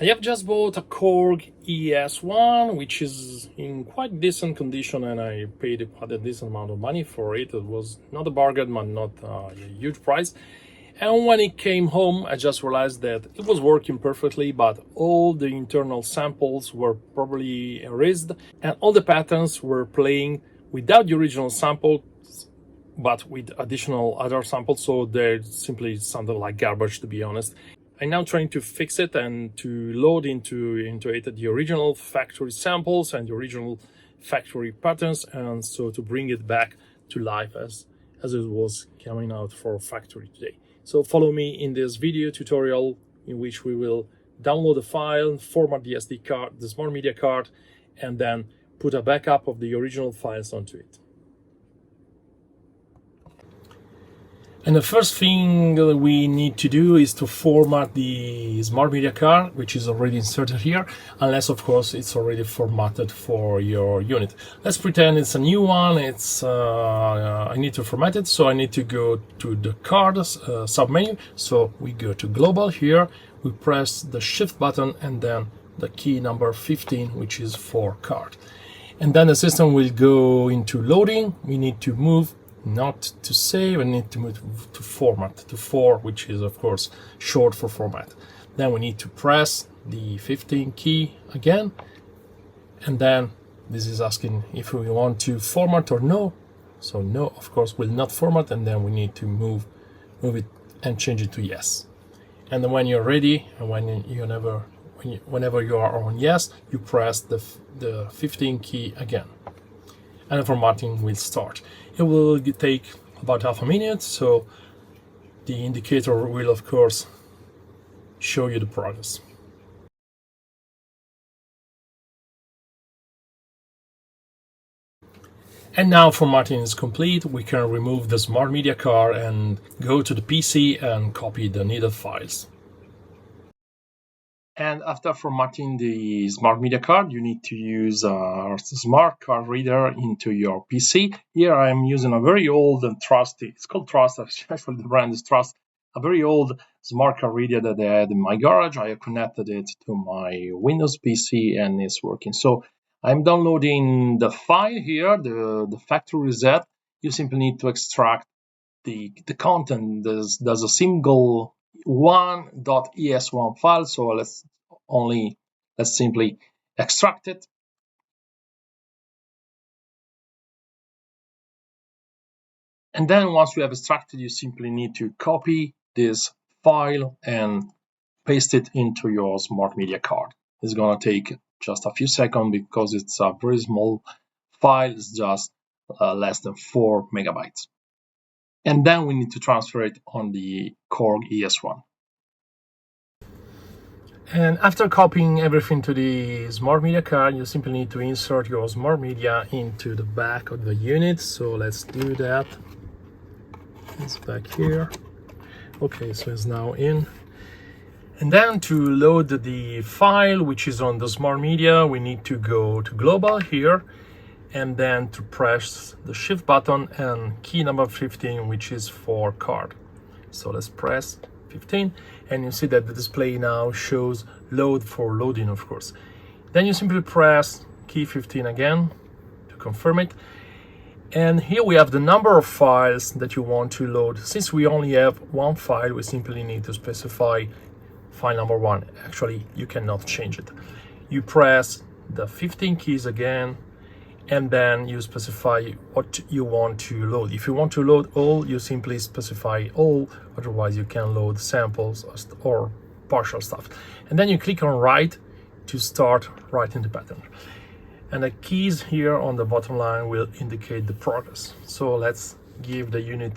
I have just bought a Korg ES-1, which is in quite decent condition, and I paid quite a decent amount of money for it. It was not a bargain, but not a huge price. And when it came home, I just realized that it was working perfectly, but all the internal samples were probably erased, and all the patterns were playing without the original sample, but with additional other samples, so they simply sounded like garbage, to be honest. I'm now trying to fix it and to load into it the original factory samples and the original factory patterns, and so to bring it back to life as it was coming out for factory today. So follow me in this video tutorial in which we will download the file, format the SD card, the SmartMedia card, and then put a backup of the original files onto it. And the first thing we need to do is to format the SmartMedia card, which is already inserted here, unless of course it's already formatted for your unit. Let's pretend it's a new one. I need to format it, so I need to go to the card submenu. So we go to global here, we press the shift button and then the key number 15, which is for card. And then the system will go into loading. We need to move, not to save, and need to move to format, to 4, which is of course short for format. Then we need to press the 15 key again, and then this is asking if we want to format or no. So no, of course, will not format, and then we need to move it and change it to yes. And then when you're ready, and whenever you are on yes, you press the 15 key again, and the formatting will start. It will take about half a minute, so the indicator will of course show you the progress. And now formatting is complete. We can remove the SmartMedia card and go to the PC and copy the needed files. And after formatting the SmartMedia card, you need to use a smart card reader into your PC. Here I'm using a very old and trusty, it's called Trust, actually the brand is Trust, a very old smart card reader that I had in my garage. I connected it to my Windows PC and it's working. So I'm downloading the file here, the factory reset. You simply need to extract the content. There's a single 1.es1 file, so let's simply extract it. And then once we have extracted, you simply need to copy this file and paste it into your SmartMedia card. It's gonna take just a few seconds because it's a very small file. It's just less than 4 megabytes. And then we need to transfer it on the Korg ES-1. And after copying everything to the SmartMedia card, you simply need to insert your SmartMedia into the back of the unit. So let's do that. It's back here. Okay, so it's now in. And then to load the file, which is on the SmartMedia, we need to go to global here, and then to press the shift button and key number 15, which is for card. So let's press 15, and you see that the display now shows load for loading, of course. Then you simply press key 15 again to confirm it. And here we have the number of files that you want to load. Since we only have one file, we simply need to specify file number 1. Actually, you cannot change it. You press the 15 keys again, and then you specify what you want to load. If you want to load all, you simply specify all, otherwise you can load samples or partial stuff. And then you click on write to start writing the pattern. And the keys here on the bottom line will indicate the progress. So let's give the unit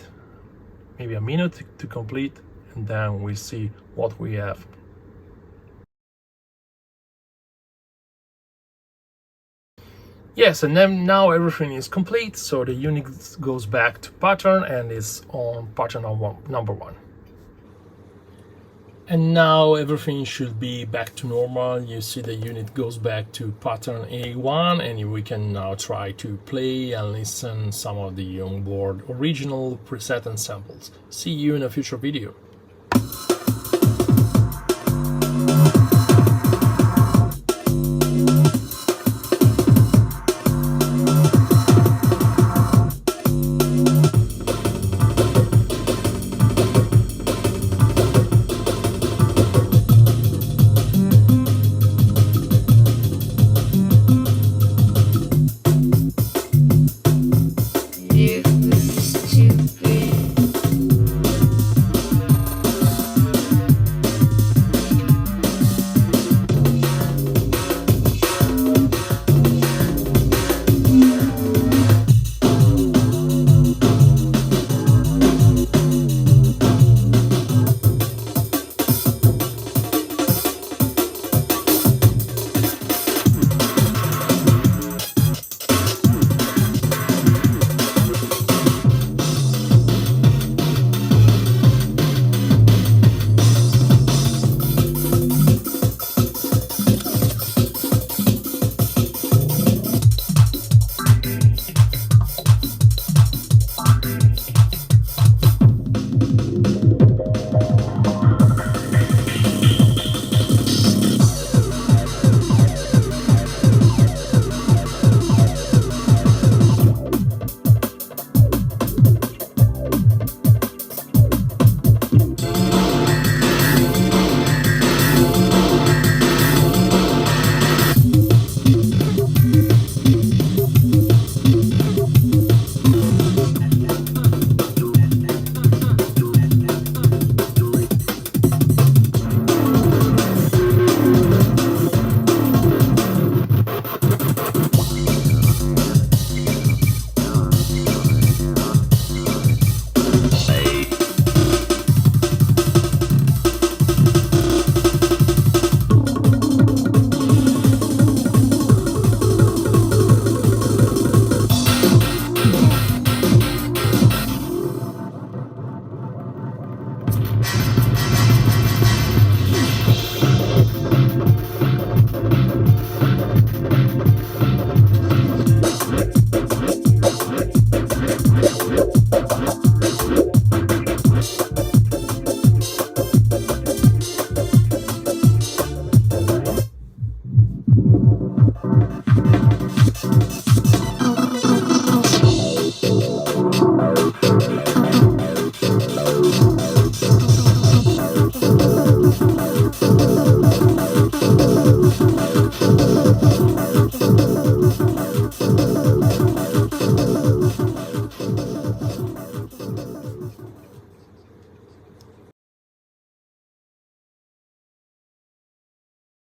maybe a minute to complete, and then we see what we have. Yes, and then now everything is complete, so the unit goes back to pattern and is on pattern number 1. And now everything should be back to normal. You see the unit goes back to pattern A1, and we can now try to play and listen some of the onboard original preset and samples. See you in a future video.